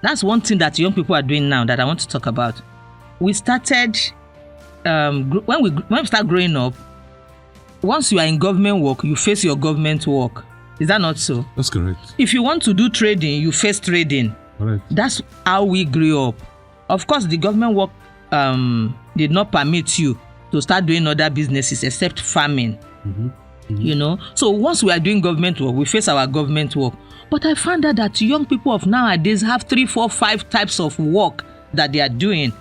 That's one thing that young people are doing now that I want to talk about. We started, when we start growing up, once you are in government work, you face your government work. Is that not so? That's correct. If you want to do trading, you face trading. Correct. That's how we grew up. Of course, the government work did not permit you to start doing other businesses except farming. So once we are doing government work, we face our government work. But I found out that young people of nowadays have 3, 4, 5 types of work that they are doing.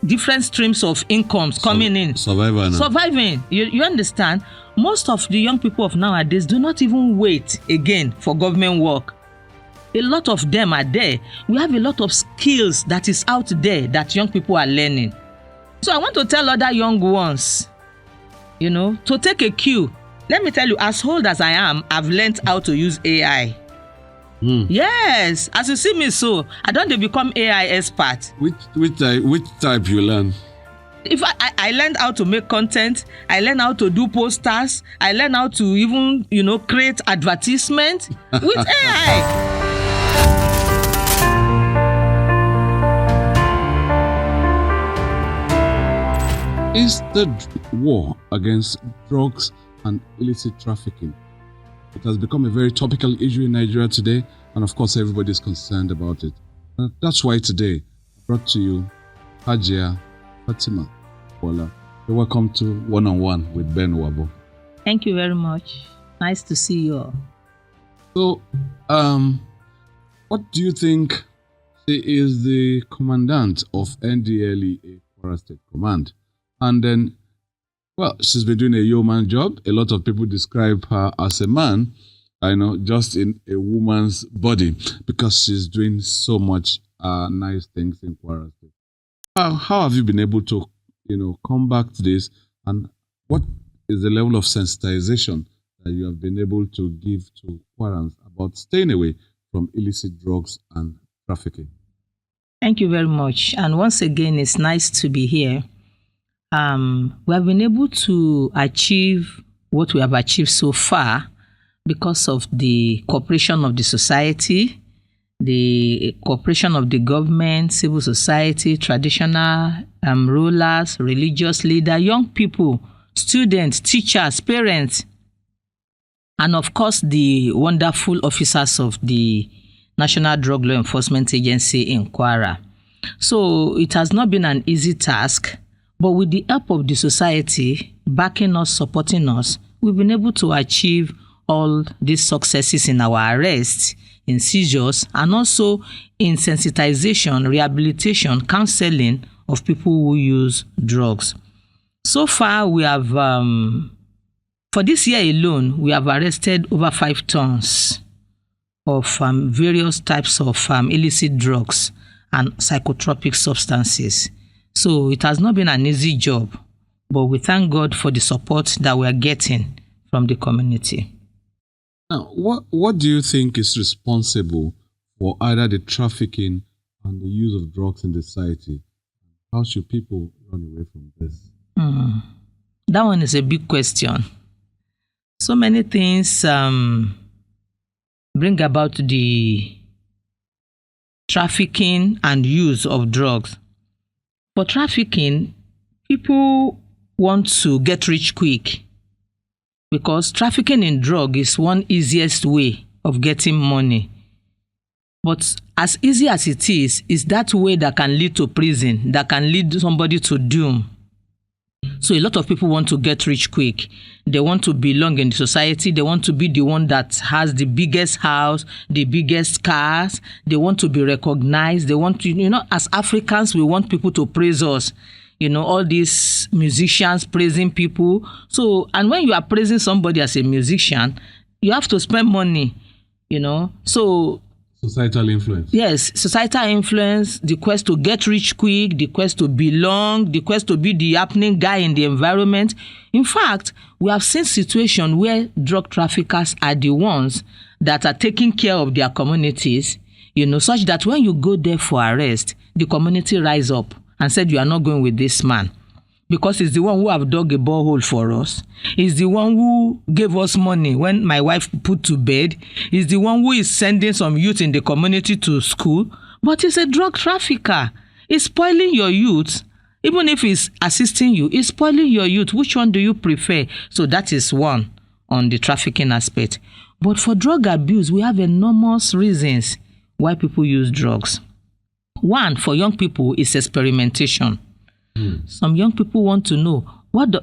Different streams of incomes coming in. Surviving. You understand? Most of the young people of nowadays do not even wait again for government work. A lot of them are there. We have a lot of skills that is out there that young people are learning. So I want to tell other young ones, to take a cue. Let me tell you, as old as I am, I've learned how to use AI. Yes, as you see me so, I don't become AI expert. Which type you learn? If I learned how to make content, I learned how to do posters, I learned how to even, create advertisement with AI. Is the war against drugs and illicit trafficking? It has become a very topical issue in Nigeria today, and of course everybody is concerned about it. That's why today I brought to you Hajia Fatima Popoola. You're welcome to One-on-One with Ben Wabo. Thank you very much. Nice to see you all. So, what do you think she is the commandant of NDLEA Kwara State Command? And then, well, she's been doing a yeoman job. A lot of people describe her as a man, just in a woman's body, because she's doing so much nice things in Kwara State. How have you been able to, combat this, and what is the level of sensitization that you have been able to give to Kwarans about staying away from illicit drugs and trafficking? Thank you very much. And once again, it's nice to be here. We have been able to achieve what we have achieved so far because of the cooperation of the society, the cooperation of the government, civil society, traditional rulers, religious leaders, young people, students, teachers, parents, and of course the wonderful officers of the National Drug Law Enforcement Agency in Kwara. So it has not been an easy task. But with the help of the society backing us, supporting us, we've been able to achieve all these successes in our arrests, in seizures, and also in sensitization, rehabilitation, counseling of people who use drugs. So far, we have, for this year alone, we have arrested over 5 tons of various types of illicit drugs and psychotropic substances. So it has not been an easy job, but we thank God for the support that we are getting from the community. Now, what do you think is responsible for either the trafficking and the use of drugs in the society? How should people run away from this? That one is a big question. So many things bring about the trafficking and use of drugs. For trafficking, people want to get rich quick because trafficking in drug is one easiest way of getting money. But as easy as it is that way that can lead to prison, that can lead somebody to doom. So a lot of people want to get rich quick. They want to belong in the society. They want to be the one that has the biggest house, the biggest cars. They want to be recognized. They want to, as Africans, we want people to praise us. All these musicians praising people. So, and when you are praising somebody as a musician, you have to spend money, So societal influence. Yes, societal influence, the quest to get rich quick, the quest to belong, the quest to be the happening guy in the environment. In fact, we have seen situations where drug traffickers are the ones that are taking care of their communities, such that when you go there for arrest, the community rise up and said, you are not going with this man. Because he's the one who have dug a borehole for us. He's the one who gave us money when my wife put to bed. He's the one who is sending some youth in the community to school. but it's a drug trafficker. It's spoiling your youth. Even if it's assisting you, it's spoiling your youth. Which one do you prefer? So that is one on the trafficking aspect. But for drug abuse, we have enormous reasons why people use drugs. One, for young people, is experimentation. Some young people want to know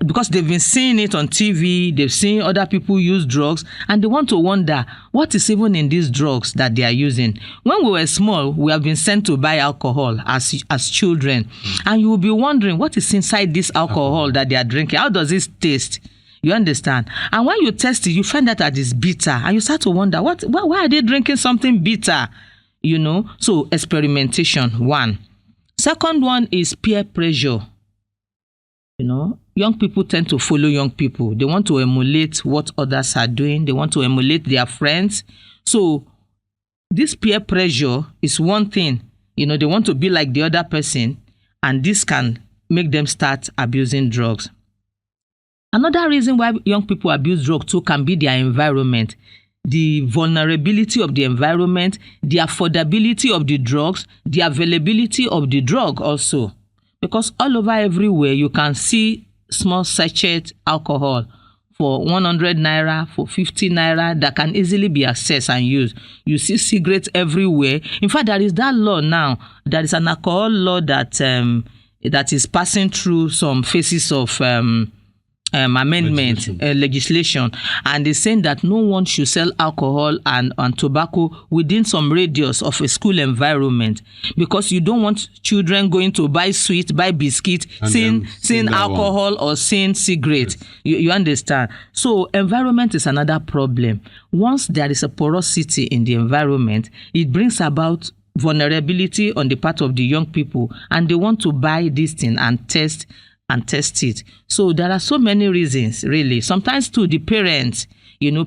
because they've been seeing it on TV, they've seen other people use drugs, and they want to wonder what is even in these drugs that they are using. When we were small, we have been sent to buy alcohol as children, and you will be wondering what is inside this alcohol that they are drinking. How does it taste? You understand? And when you test it, you find out that it's bitter, and you start to wonder why are they drinking something bitter? So experimentation, one. Second one is peer pressure. Young people tend to follow young people. They want to emulate what others are doing. They want to emulate their friends. So this peer pressure is one thing. They want to be like the other person, and this can make them start abusing drugs. Another reason why young people abuse drugs too can be their environment. The vulnerability of the environment, the affordability of the drugs, the availability of the drug also. Because all over everywhere, you can see small sachet alcohol for 100 naira, for 50 naira that can easily be accessed and used. You see cigarettes everywhere. In fact, there is that law now. There is an alcohol law that is passing through some phases of amendment legislation, and they're saying that no one should sell alcohol and tobacco within some radius of a school environment, because you don't want children going to buy sweet, buy biscuit, seeing alcohol or seeing cigarette. Yes. You understand? So environment is another problem. Once there is a porosity in the environment, it brings about vulnerability on the part of the young people, and they want to buy this thing and test it. So there are so many reasons, really. Sometimes too, the parents,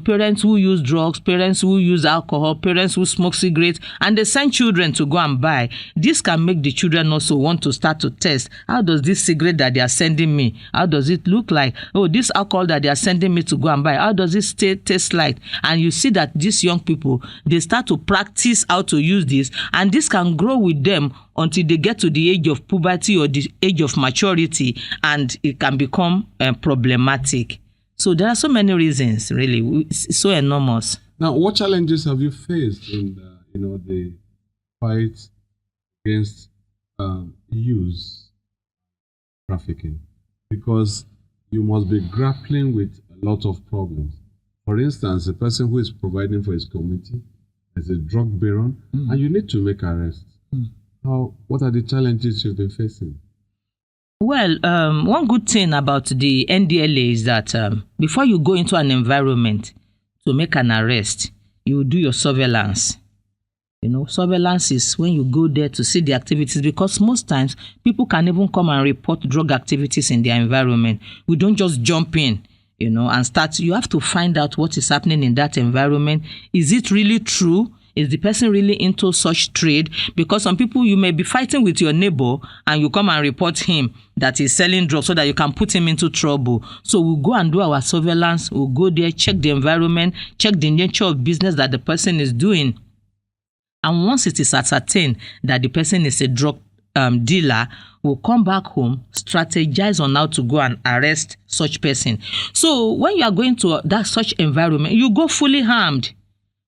parents who use drugs, parents who use alcohol, parents who smoke cigarettes, and they send children to go and buy. This can make the children also want to start to test. How does this cigarette that they are sending me, how does it look like? Oh, this alcohol that they are sending me to go and buy, how does it taste like? And you see that these young people, they start to practice how to use this, and this can grow with them until they get to the age of puberty or the age of maturity, and it can become problematic. So there are so many reasons, really. It's so enormous. Now, what challenges have you faced in the fight against use trafficking? Because you must be grappling with a lot of problems. For instance, a person who is providing for his community is a drug baron, and you need to make arrests. What are the challenges you've been facing? Well, one good thing about the NDLEA is that before you go into an environment to make an arrest, you do your surveillance. Surveillance is when you go there to see the activities, because most times people can even come and report drug activities in their environment. We don't just jump in, and start. You have to find out what is happening in that environment. Is it really true? Is the person really into such trade? Because some people, you may be fighting with your neighbor and you come and report him that he's selling drugs so that you can put him into trouble. So we'll go and do our surveillance. We'll go there, check the environment, check the nature of business that the person is doing. And once it is ascertained that the person is a drug dealer, we'll come back home, strategize on how to go and arrest such person. So when you are going to that such environment, you go fully armed,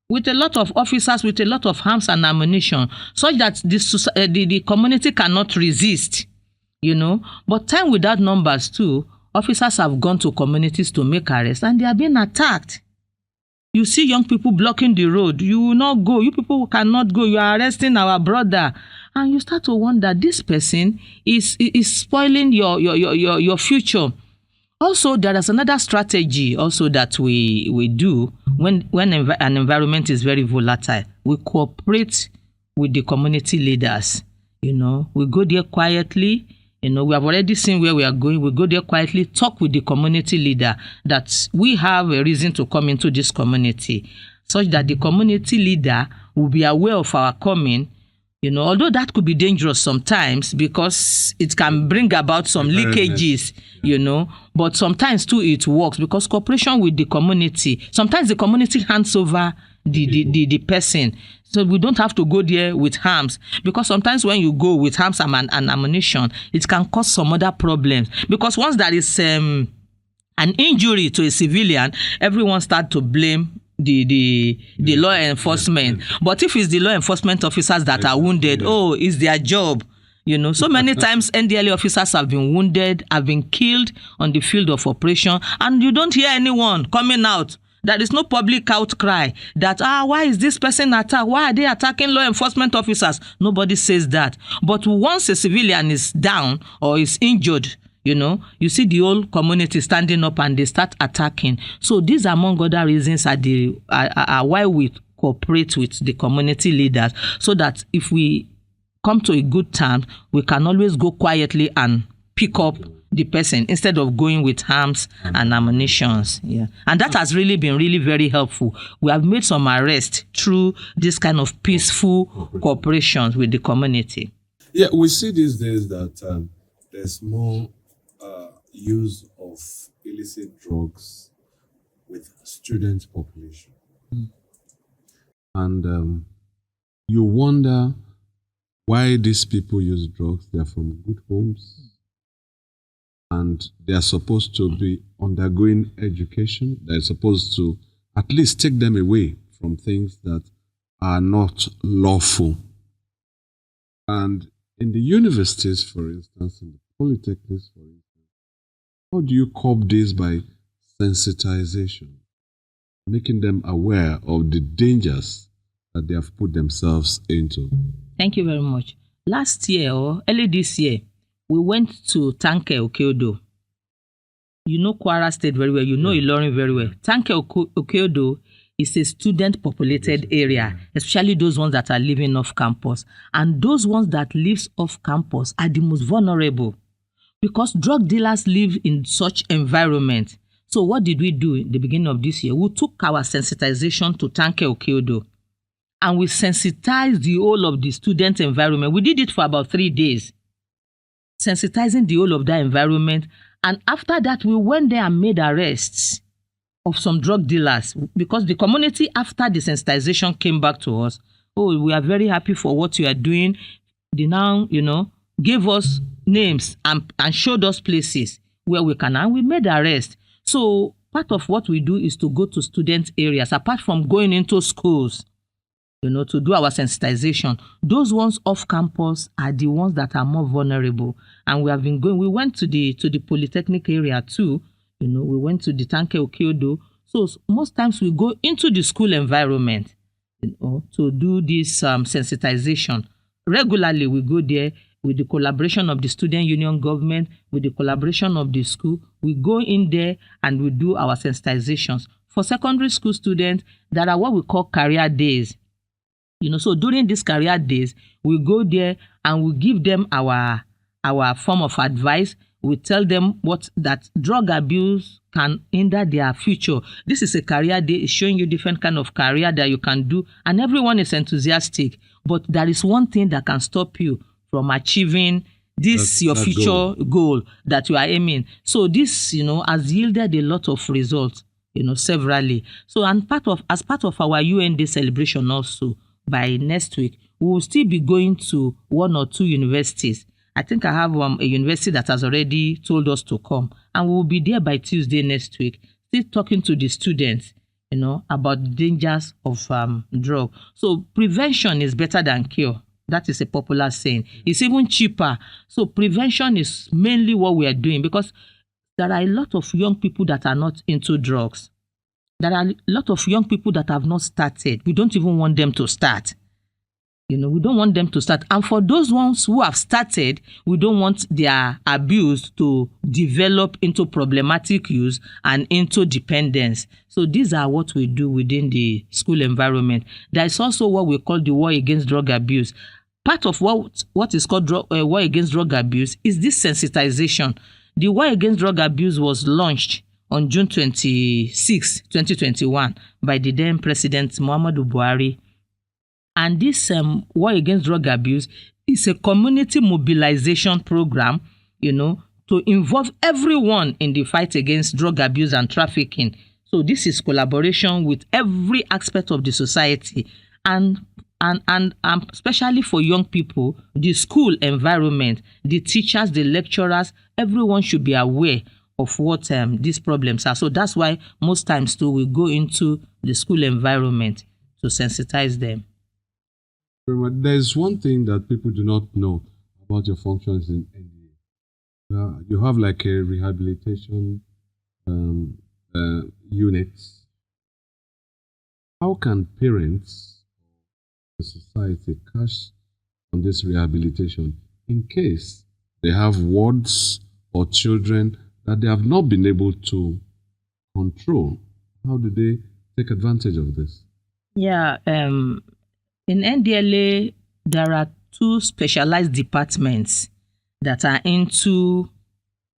with a lot of officers, with a lot of arms and ammunition, such that the community cannot resist, But time without numbers too, officers have gone to communities to make arrests, and they are being attacked. You see young people blocking the road. You will not go. You people cannot go. You are arresting our brother. And you start to wonder, this person is spoiling your future. Also, there is another strategy also that we do when an environment is very volatile. We cooperate with the community leaders. We go there quietly. We have already seen where we are going. We go there quietly, talk with the community leader that we have a reason to come into this community, such that the community leader will be aware of our coming. Although that could be dangerous sometimes because it can bring about some leakages, but sometimes too it works because cooperation with the community, sometimes the community hands over the person. So we don't have to go there with arms, because sometimes when you go with arms and ammunition, it can cause some other problems. Because once there is an injury to a civilian, everyone start to blame the law enforcement. But if it's the law enforcement officers that are wounded, it's their job. So many times NDLEA officers have been wounded, have been killed on the field of operation, and you don't hear anyone coming out. There is no public outcry that, why is this person attacked? Why are they attacking law enforcement officers? Nobody says that. But once a civilian is down or is injured, you see the whole community standing up and they start attacking. So these, among other reasons, are why we cooperate with the community leaders, so that if we come to a good term, we can always go quietly and pick up the person instead of going with arms and ammunitions. Yeah. And that has really been really very helpful. We have made some arrests through this kind of peaceful cooperation with the community. Yeah, we see these days that there's more use of illicit drugs with student population. And you wonder why these people use drugs. They're from good homes, and they are supposed to be undergoing education. They're supposed to at least take them away from things that are not lawful. And in the universities, for instance, in the polytechnics, for instance, how do you curb this? By sensitization, making them aware of the dangers that they have put themselves into. Thank you very much. Last year or early this year, we went to Tanke Okeodo. You know Kwara State very well. You know Ilorin very well. Tanke Okeodo is a student-populated area, especially those ones that are living off campus. And those ones that live off campus are the most vulnerable, because drug dealers live in such environment. So what did we do in the beginning of this year? We took our sensitization to Tanke Okeodo, and we sensitized the whole of the student environment. We did it for about 3 days, sensitizing the whole of that environment. And after that, we went there and made arrests of some drug dealers, because the community, after the sensitization, came back to us. We are very happy for what you are doing. They now, gave us names and showed us places where we can, and we made arrests. So part of what we do is to go to student areas, apart from going into schools, to do our sensitization. Those ones off campus are the ones that are more vulnerable. And we have been going, we went to the polytechnic area too. We went to the Tanke Okeodo. So most times we go into the school environment, to do this sensitization. Regularly we go there with the collaboration of the student union government, with the collaboration of the school. We go in there and we do our sensitizations. For secondary school students, there are what we call career days. So during these career days, we go there and we give them our form of advice. We tell them that drug abuse can hinder their future. This is a career day. It's showing you different kind of career that you can do, and everyone is enthusiastic. But there is one thing that can stop you from achieving your future goal that you are aiming. So this, has yielded a lot of results, severally. So as part of our UN Day celebration also, by next week, we will still be going to 1 or 2 universities. I think I have a university that has already told us to come, and we will be there by Tuesday next week, still talking to the students, about the dangers of drug. So prevention is better than cure. That is a popular saying. It's even cheaper. So prevention is mainly what we are doing, because there are a lot of young people that are not into drugs. There are a lot of young people that have not started. We don't even want them to start. We don't want them to start. And for those ones who have started, we don't want their abuse to develop into problematic use and into dependence. So these are what we do within the school environment. There is also what we call the war against drug abuse. Part of what is called war against drug abuse is this sensitization. The war against drug abuse was launched on June 26, 2021 by the then President Muhammadu Buhari. And this war against drug abuse is a community mobilization program, to involve everyone in the fight against drug abuse and trafficking. So this is collaboration with every aspect of the society, and especially for young people, the school environment, the teachers, the lecturers, everyone should be aware of what these problems are. So that's why most times too we go into the school environment to sensitize them. There's one thing that people do not know about your functions in NDA. You have like a rehabilitation unit. How can parents, the society, cash on this rehabilitation in case they have wards or children that they have not been able to control? How do they take advantage of this? Yeah, in NDLEA, there are two specialized departments that are into,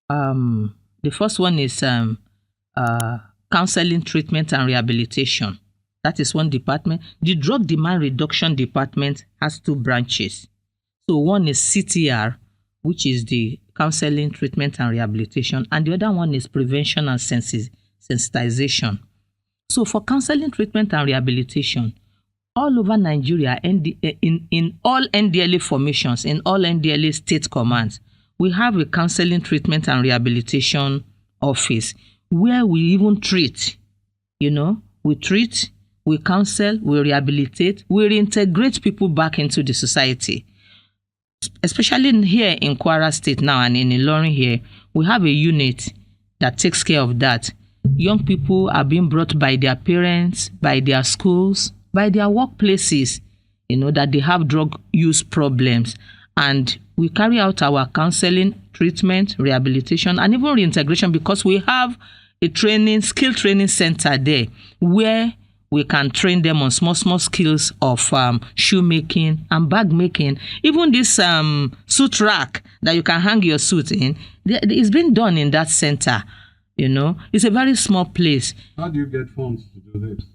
the first one is counseling, treatment, and rehabilitation. That is one department. The drug demand reduction department has two branches. So one is CTR, which is the counseling, treatment, and rehabilitation, and the other one is prevention and sensitization. So for counseling, treatment, and rehabilitation, all over Nigeria, in all NDLEA formations, in all NDLEA state commands, we have a counseling, treatment, and rehabilitation office where we even treat. We treat, we counsel, we rehabilitate, we reintegrate people back into the society. Especially here in Kwara State now and in Ilorin here, we have a unit that takes care of that. Young people are being brought by their parents, by their schools, by their workplaces, that they have drug use problems. And we carry out our counseling, treatment, rehabilitation, and even reintegration, because we have a skill training center there where we can train them on small skills of shoemaking and bag making. Even this suit rack that you can hang your suit in, it's been done in that center. It's a very small place. How do you get funds to do this?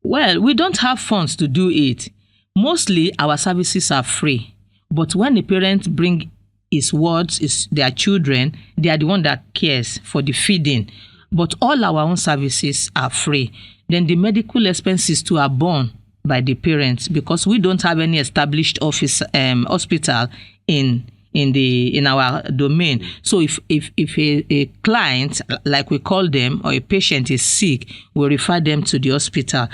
Well, we don't have funds to do it. Mostly our services are free. But when a parent bring their children, they are the one that cares for the feeding. But all our own services are free. Then the medical expenses too are borne by the parents, because we don't have any established hospital in our domain. So if a client, like we call them, or a patient is sick, we refer them to the hospital.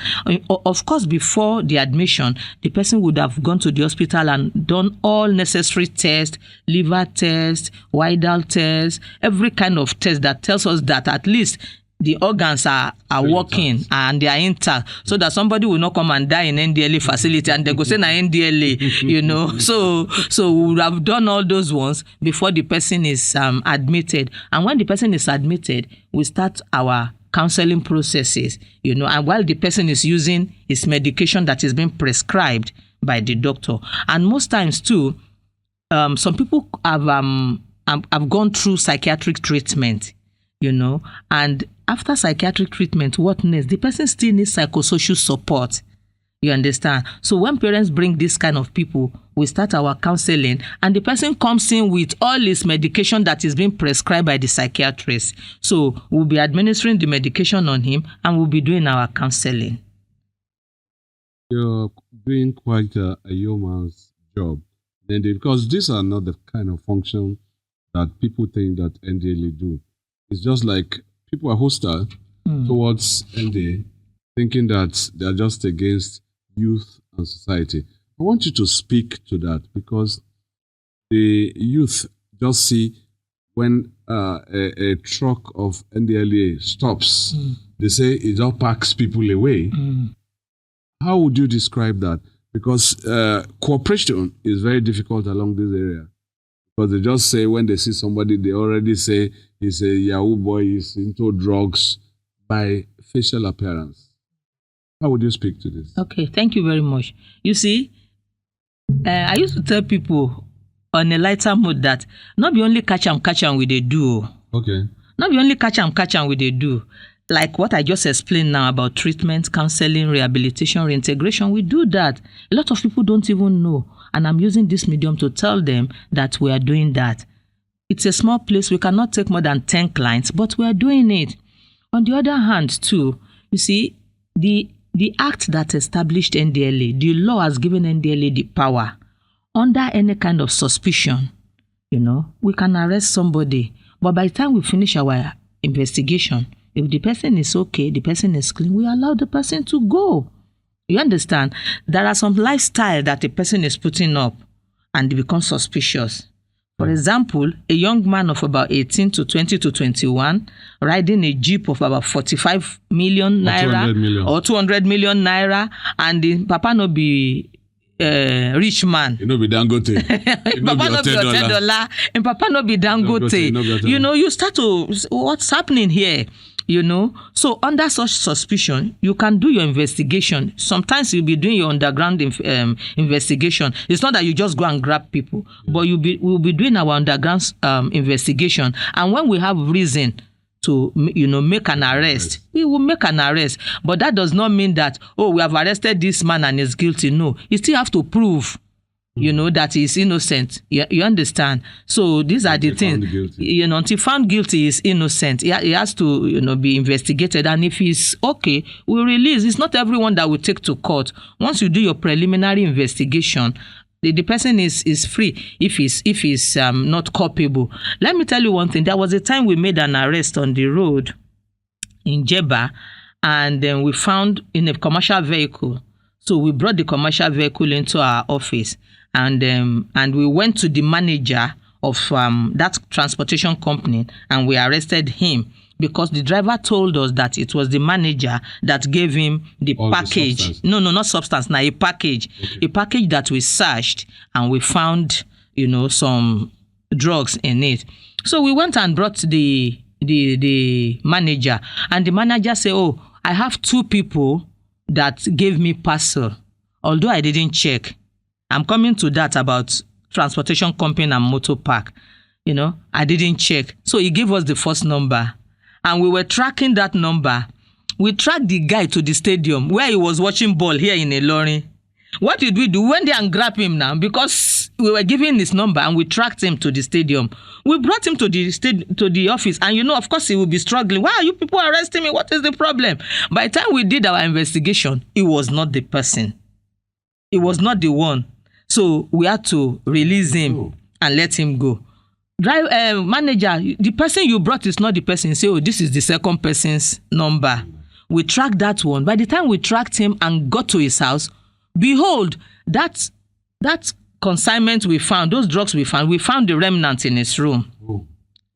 Of course, before the admission, the person would have gone to the hospital and done all necessary tests, liver tests, vital tests, every kind of test that tells us that at least the organs are working and they are intact, so that somebody will not come and die in NDLEA facility and they go say na NDLEA, So we would have done all those ones before the person is admitted. And when the person is admitted, we start our counseling processes, and while the person is using his medication that is being prescribed by the doctor. And most times too, some people have gone through psychiatric treatment, and after psychiatric treatment, what next? The person still needs psychosocial support. You understand? So when parents bring this kind of people, we start our counseling, and the person comes in with all his medication that is being prescribed by the psychiatrist. So we'll be administering the medication on him, and we'll be doing our counseling. You're doing quite a yeoman's job, because these are not the kind of function that people think that NDLEA do. It's just like people are hostile towards NDA, thinking that they are just against youth and society. I want you to speak to that, because the youth just see when a truck of NDLEA stops, they say it all packs people away. How would you describe that? Because cooperation is very difficult along this area. Because they just say when they see somebody, they already say he's a Yahoo boy, he's into drugs by facial appearance. How would you speak to this? Okay, thank you very much. You see, I used to tell people on a lighter mood that not be only catch am we dey do. Okay. Not be only catch am we dey do. Like what I just explained now about treatment, counseling, rehabilitation, reintegration, we do that. A lot of people don't even know. And I'm using this medium to tell them that we are doing that. It's a small place. We cannot take more than 10 clients, but we are doing it. On the other hand, too, You see, the act that established NDLEA, the law has given NDLEA the power. Under any kind of suspicion, we can arrest somebody. But by the time we finish our investigation, if the person is okay, the person is clean, we allow the person to go. You understand? There are some lifestyle that a person is putting up and they become suspicious. For example, a young man of about 18 to 20 to 21 riding a jeep of about 45 million naira or 200 million naira, and the papa no be rich man. You know be Dangote. Papa no be $10. And papa no be Dangote. You start to, what's happening here? So under such suspicion, you can do your investigation. Sometimes you'll be doing your underground investigation. It's not that you just go and grab people, but we'll be doing our underground investigation. And when we have reason to, make an arrest, we will make an arrest. But that does not mean that, we have arrested this man and he's guilty. No, you still have to prove that he is innocent. You understand? So these are the things. Until found guilty, he is innocent. He has to, be investigated. And if he's okay, we'll release. It's not everyone that will take to court. Once you do your preliminary investigation, the person is free if he's not culpable. Let me tell you one thing. There was a time we made an arrest on the road in Jeba, and then we found in a commercial vehicle. So we brought the commercial vehicle into our office. And we went to the manager of that transportation company, and we arrested him because the driver told us that it was the manager that gave him the package. No, not substance. Now a package, a package that we searched, and we found some drugs in it. So we went and brought the manager, and the manager said, "Oh, I have 2 people that gave me parcel, although I didn't check." I'm coming to that about transportation company and motor park. I didn't check. So he gave us the first number, and we were tracking that number. We tracked the guy to the stadium where he was watching ball here in Ilorin. What did we do? We went there and grabbed him now because we were giving his number, and we tracked him to the stadium. We brought him to the office, and of course he will be struggling. Why are you people arresting me? What is the problem? By the time we did our investigation, it was not the person. It was not the one. So we had to release him and let him go. Manager, the person you brought is not the person. Say, this is the second person's number. We tracked that one. By the time we tracked him and got to his house, behold, that consignment we found, those drugs we found the remnant in his room.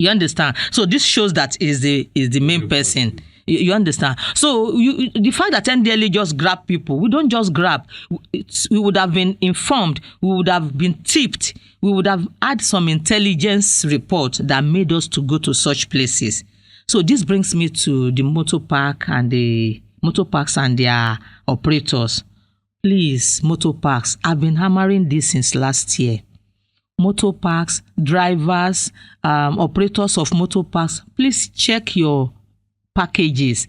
You understand? So this shows that is the main person. You understand? So the fact that NDLEA just grab people, we don't just grab. We would have been informed. We would have been tipped. We would have had some intelligence report that made us to go to such places. So this brings me to the motor parks and their operators. Please, motor parks, I've been hammering this since last year. Motor parks, drivers, operators of motor parks, please check your packages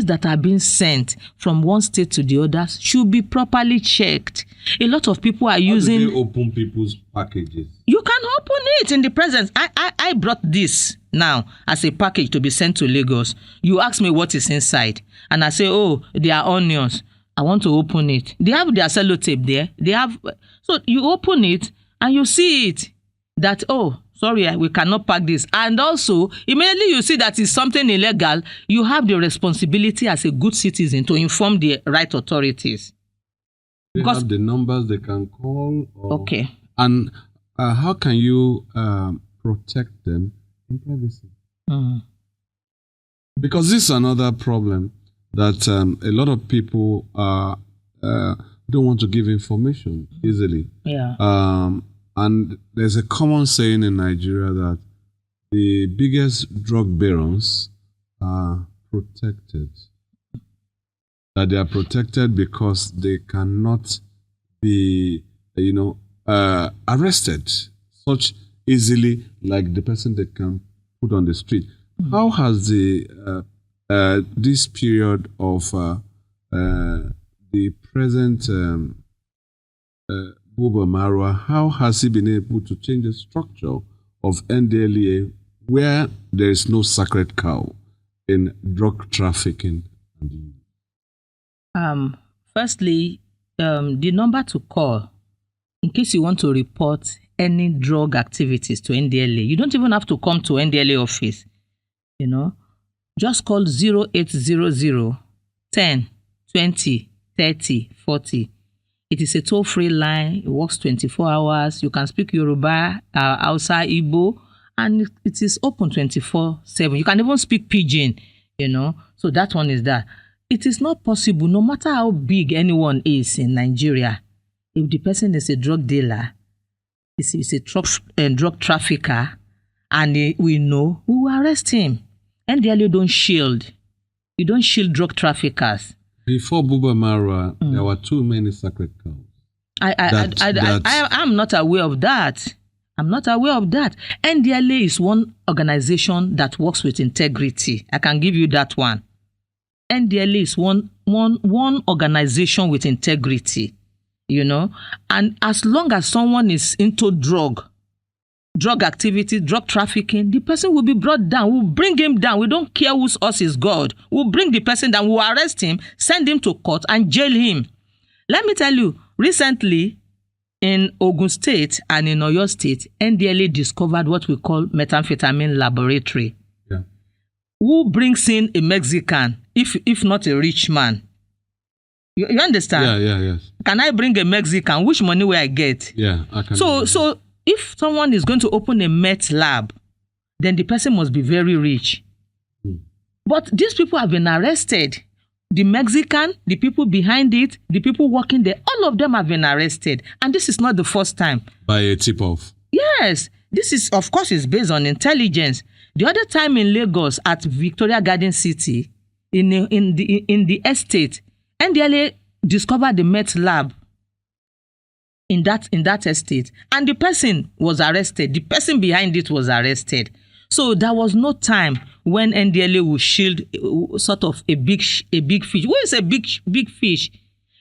that are being sent from one state to the other should be properly checked. A lot of people are using. How do they open people's packages? You can open it in the presence. I brought this now as a package to be sent to Lagos. You ask me what is inside, and I say, they are onions. I want to open it. They have their sellotape there. So you open it and you see it that sorry, we cannot pack this. And also, immediately you see that it's something illegal, you have the responsibility as a good citizen to inform the right authorities. They have the numbers they can call. Okay. And how can you protect them in privacy? Because this is another problem that a lot of people don't want to give information easily. Yeah. And there's a common saying in Nigeria that the biggest drug barons are protected. That they are protected because they cannot be, arrested such easily like the person they can put on the street. How has this period of the present Buba Marwa, how has he been able to change the structure of NDLEA where there is no sacred cow in drug trafficking and use? Firstly, the number to call in case you want to report any drug activities to NDLEA. You don't even have to come to NDLEA office. Just call 0800 10 20 30 40. It is a toll-free line. It works 24 hours. You can speak Yoruba, Hausa, Igbo, and it is open 24/7. You can even speak Pidgin, So that one is that. It is not possible, no matter how big anyone is in Nigeria, if the person is a drug dealer, is a drug trafficker, and we know, we will arrest him. NDLEA don't shield. You don't shield drug traffickers. Before Buba Marwa, there were too many sacred cows. I'm not aware of that. I'm not aware of that. NDLEA is one organization that works with integrity. I can give you that one. NDLEA is one organization with integrity, and as long as someone is into drug activity, drug trafficking, the person will be brought down. We'll bring him down. We don't care whose us is God. We'll bring the person down. We'll arrest him, send him to court, and jail him. Let me tell you, recently in Ogun State and in Oyo State, NDLEA discovered what we call methamphetamine laboratory. Yeah. Who brings in a Mexican, if not a rich man? You understand? Yeah, yes. Can I bring a Mexican? Which money will I get? Yeah, I can. So if someone is going to open a meth lab, then the person must be very rich. But these people have been arrested. The Mexican, the people behind it, the people working there, all of them have been arrested. And this is not the first time. By a tip-off. Yes. This is, of course, is based on intelligence. The other time in Lagos at Victoria Garden City, in the estate, NDLEA discovered the meth lab in that estate, and the person was arrested. The person behind it was arrested. So there was no time when NDLEA would shield sort of a big fish. What is a big fish?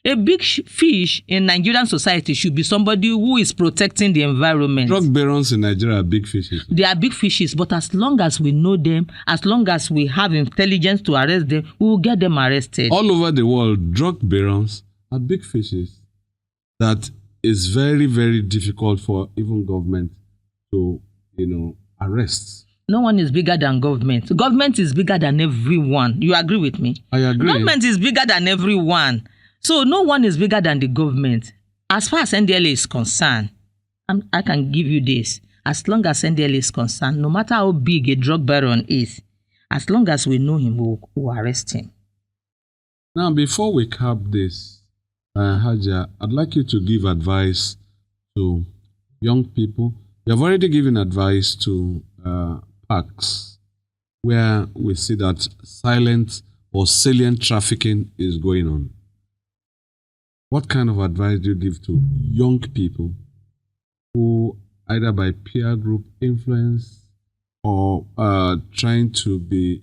A big fish in Nigerian society should be somebody who is protecting the environment. Drug barons in Nigeria are big fishes. They are big fishes, but as long as we know them, as long as we have intelligence to arrest them, we will get them arrested. All over the world, drug barons are big fishes that is very, very difficult for even government to, arrest. No one is bigger than government. Government is bigger than everyone. You agree with me? I agree. Government is bigger than everyone. So no one is bigger than the government. As far as NDLEA is concerned, I can give you this. As long as NDLEA is concerned, no matter how big a drug baron is, as long as we know him, we'll arrest him. Now, before we cap this, Hajia, I'd like you to give advice to young people. You have already given advice to parks where we see that silent or salient trafficking is going on. What kind of advice do you give to young people who either by peer group influence or trying to be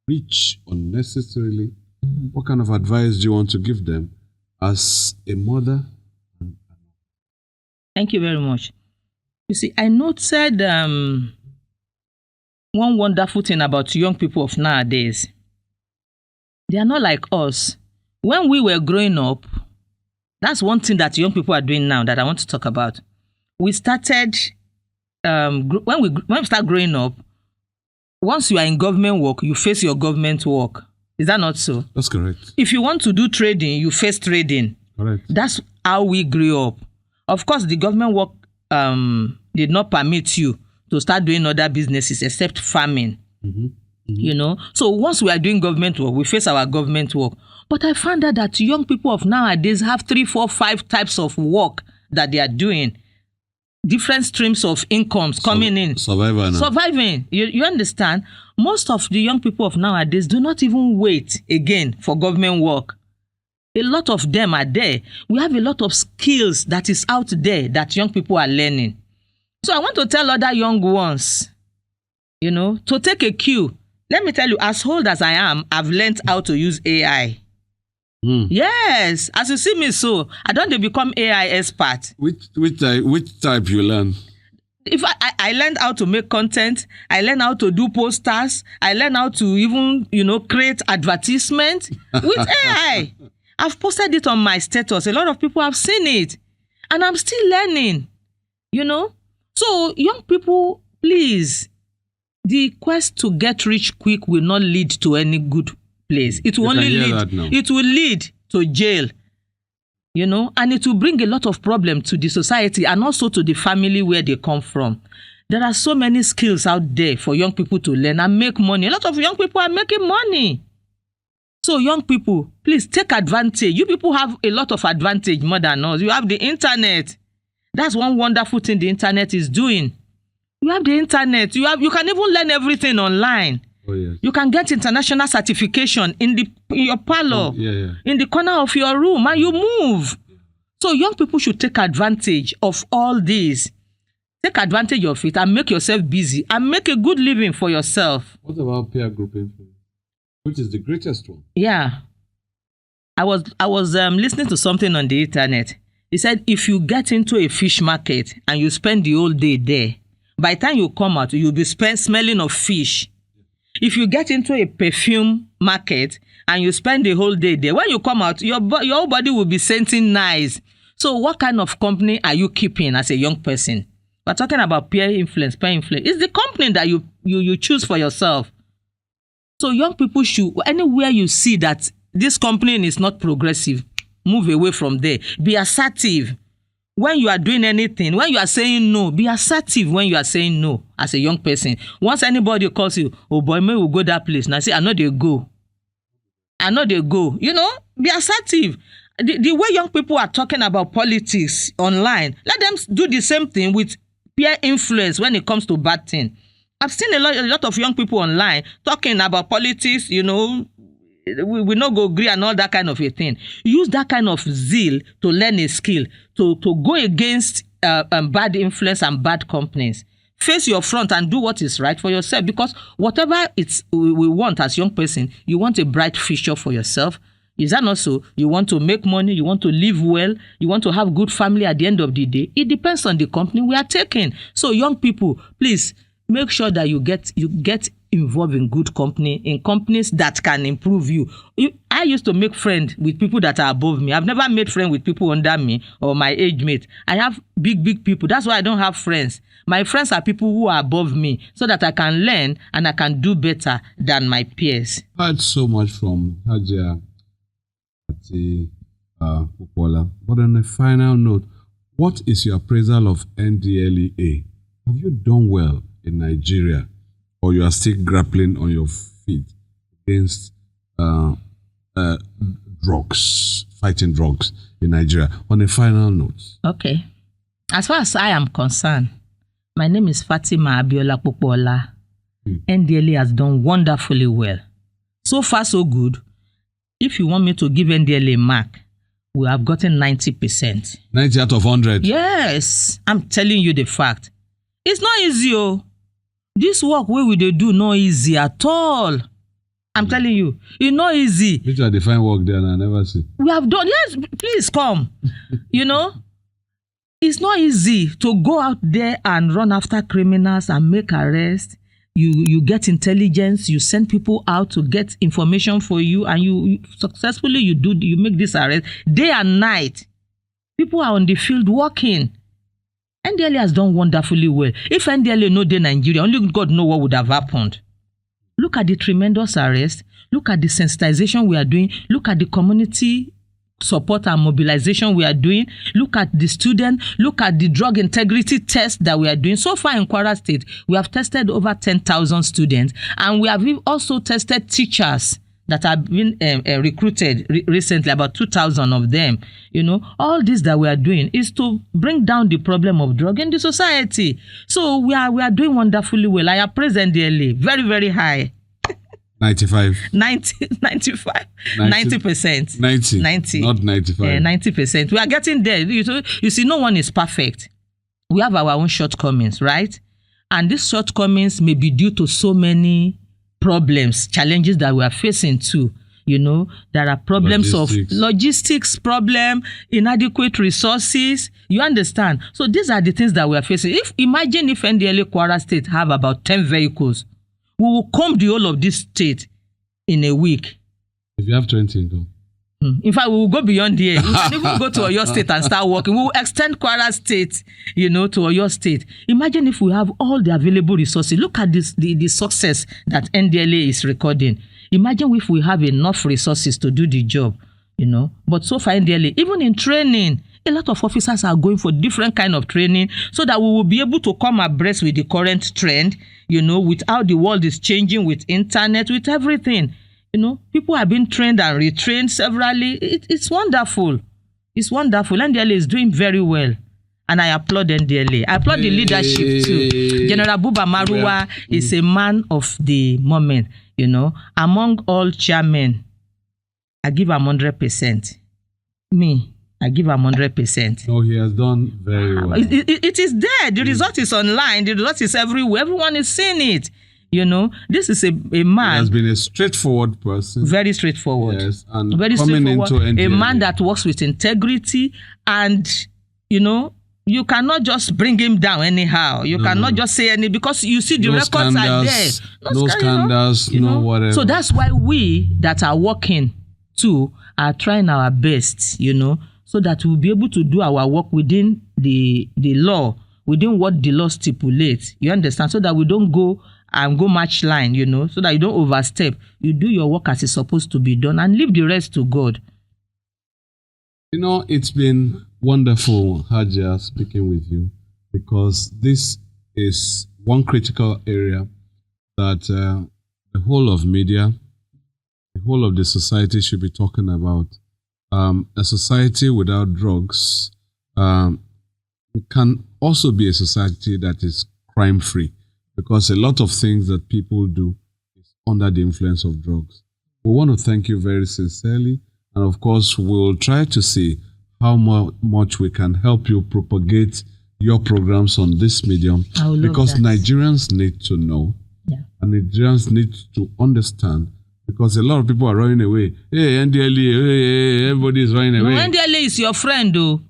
rich unnecessarily? What kind of advice do you want to give them as a mother? Thank you very much. You see, I noted one wonderful thing about young people of nowadays. They are not like us. When we were growing up, that's one thing that young people are doing now that I want to talk about. We started, when we start growing up, once you are in government work, you face your government work. Is that not so? That's correct. If you want to do trading, you face trading. Correct. That's how we grew up. Of course, the government work did not permit you to start doing other businesses except farming. So once we are doing government work, we face our government work. But I found out that young people of nowadays have 3, 4, 5 types of work that they are doing. Different streams of incomes coming in. Surviving. You understand? Most of the young people of nowadays do not even wait again for government work. A lot of them are there. We have a lot of skills that is out there that young people are learning. So I want to tell other young ones, to take a cue. Let me tell you, as old as I am, I've learned how to use AI. Yes, as you see me so, I don't become AI expert. Which type you learn? If I learned how to make content, I learned how to do posters, I learned how to even, create advertisement with AI. I've posted it on my status. A lot of people have seen it. And I'm still learning, So young people, please, the quest to get rich quick will not lead to any good place. It will lead to jail. And it will bring a lot of problem to the society and also to the family where they come from. There are so many skills out there for young people to learn and make money. A lot of young people are making money. So young people, please take advantage. You people have a lot of advantage more than us. You have the internet. That's one wonderful thing the internet is doing. You have the internet. You can even learn everything online. Oh, yes. You can get international certification in your parlor, in the corner of your room, and you move. So young people should take advantage of all this. Take advantage of it and make yourself busy and make a good living for yourself. What about peer group influence, which is the greatest one? Yeah. I was listening to something on the internet. It said if you get into a fish market and you spend the whole day there, by the time you come out, you'll be smelling of fish. If you get into a perfume market and you spend the whole day there, when you come out, your whole body will be scenting nice. So what kind of company are you keeping as a young person? We're talking about peer influence. It's the company that you choose for yourself. So young people should, anywhere you see that this company is not progressive, move away from there. Be assertive. When you are doing anything, when you are saying no, be assertive when you are saying no as a young person. Once anybody calls you, oh boy, may we go that place. Now say, I know they go. Be assertive. The way young people are talking about politics online, let them do the same thing with peer influence when it comes to bad thing. I've seen a lot of young people online talking about politics, we no go agree and all that kind of a thing. Use that kind of zeal to learn a skill, to go against bad influence and bad companies. Face your front and do what is right for yourself, because whatever we want as young person, you want a bright future for yourself. Is that not so? You want to make money, you want to live well, you want to have good family at the end of the day. It depends on the company we are taking. So young people, please make sure that you get involved in good company, in companies that can improve you. I used to make friends with people that are above me. I've never made friends with people under me or my age mate. I have big people. That's why I don't have friends. My friends are people who are above me so that I can learn and I can do better than my peers. I heard so much from Hajia Fatima Popoola. But on a final note, what is your appraisal of NDLEA? Have you done well in Nigeria, or you are still grappling on your feet against fighting drugs in Nigeria? On a final note. Okay. As far as I am concerned, my name is Fatima Popoola. NDLEA has done wonderfully well. So far, so good. If you want me to give NDLEA a mark, we have gotten 90%. 90 out of 100? Yes. I'm telling you the fact. It's not easy, oh. This work where we do not easy at all. I'm telling you, it's not easy. Which are the fine work there and I never see. We have done, yes, please come. It's not easy to go out there and run after criminals and make arrests. You get intelligence, you send people out to get information for you, and you successfully you make this arrest day and night. People are on the field working. NDLEA has done wonderfully well. If NDLEA no dey Nigeria, only God know what would have happened. Look at the tremendous arrest. Look at the sensitization we are doing. Look at the community support and mobilization we are doing. Look at the student. Look at the drug integrity test that we are doing. So far in Kwara State, we have tested over 10,000 students, and we have also tested teachers that have been recruited recently, about 2,000 of them. All this that we are doing is to bring down the problem of drug in the society. So we are doing wonderfully well. I appraise NDLEA very, very high. 95. 95. 90%. 90. Not 95. 90%. We are getting there. You see, no one is perfect. We have our own shortcomings, right? And these shortcomings may be due to so many problems, challenges that we are facing too. There are problems of Logistics problem, inadequate resources. You understand? So these are the things that we are facing. Imagine if NDLEA Kwara State have about 10 vehicles. We will comb the whole of this state in a week. If you have 20 income. In fact, we will go beyond here. We can even go to Oyo State and start working. We will extend Kwara State, to Oyo State. Imagine if we have all the available resources. Look at this, the success that NDLEA is recording. Imagine if we have enough resources to do the job, But so far, NDLEA, even in training, a lot of officers are going for different kind of training so that we will be able to come abreast with the current trend, with how the world is changing, with internet, with everything. People have been trained and retrained severally. It's wonderful. It's wonderful. NDLEA is doing very well. And I applaud NDLEA. I applaud the leadership too. General Buba Maruwa is a man of the moment, Among all chairmen, I give him 100%. Me, I give him 100%. No, he has done very well. It is there. The result is online. The result is everywhere. Everyone is seeing it. This is a man. He has been a straightforward person. Very straightforward. Yes, and very coming straightforward. into NDLEA. A man that works with integrity, and you cannot just bring him down anyhow. You cannot just say any, because you see the records are there. No scandals, no whatever. So that's why we that are working too are trying our best, so that we'll be able to do our work within the law, within what the law stipulates. You understand? So that we don't go match line, so that you don't overstep. You do your work as it's supposed to be done and leave the rest to God. It's been wonderful, Hajia, speaking with you, because this is one critical area that the whole of media, the whole of the society should be talking about. A society without drugs can also be a society that is crime-free, because a lot of things that people do is under the influence of drugs. We want to thank you very sincerely, and of course, we'll try to see how much we can help you propagate your programs on this medium, because Nigerians need to know, and Nigerians need to understand, because a lot of people are running away. Hey, NDLEA, hey, everybody is running away. No, NDLEA is your friend, though.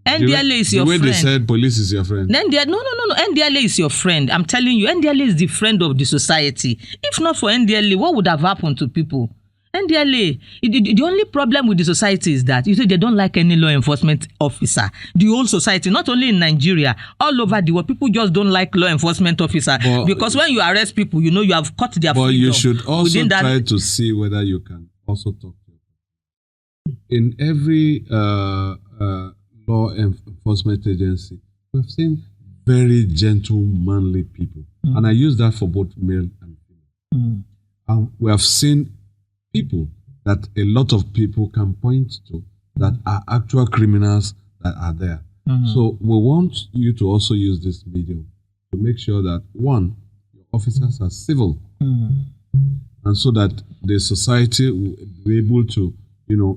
NDLEA is your friend. The way they said police is your friend. No. NDLEA is your friend. I'm telling you, NDLEA is the friend of the society. If not for NDLEA, what would have happened to people? NDLEA, the only problem with the society is that they don't like any law enforcement officer. The whole society, not only in Nigeria, all over the world, people just don't like law enforcement officer, because when you arrest people, you have cut their freedom. But you should also try to see whether you can also talk to them. In every law enforcement agency, we've seen very gentle, manly people, and I use that for both male and female. And we have seen people that a lot of people can point to that are actual criminals that are there. So we want you to also use this medium to make sure that, one, your officers are civil, and so that the society will be able to,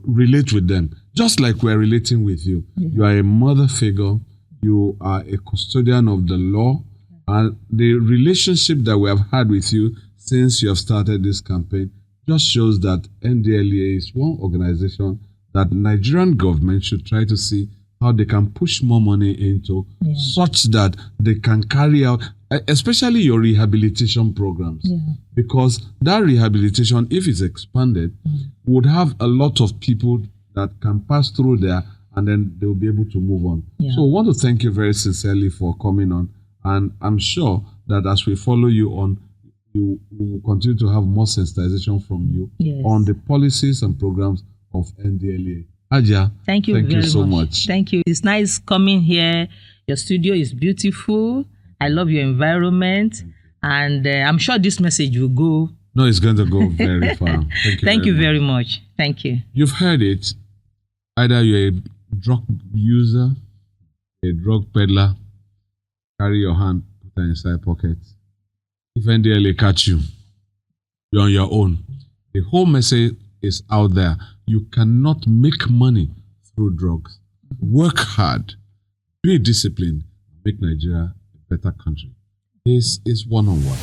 relate with them, just like we're relating with you. You are a mother figure, you are a custodian of the law, and the relationship that we have had with you since you have started this campaign just shows that NDLEA is one organization that Nigerian government should try to see how they can push more money into, such that they can carry out, especially your rehabilitation programs. Because that rehabilitation, if it's expanded, would have a lot of people that can pass through there, and then they'll be able to move on. So I want to thank you very sincerely for coming on, and I'm sure that as we follow you on, we will continue to have more sensitization from you on the policies and programs of NDLEA. Hajia, thank you so much. Thank you. It's nice coming here. Your studio is beautiful. I love your environment. And I'm sure this message will go. No, it's going to go very far. Thank you very much. Thank you. You've heard it. Either you're a drug user, a drug peddler, carry your hand, put it inside pocket. If NDLEA catch you, you're on your own. The whole message is out there. You cannot make money through drugs. Work hard. Be disciplined. Make Nigeria a better country. This is One on One.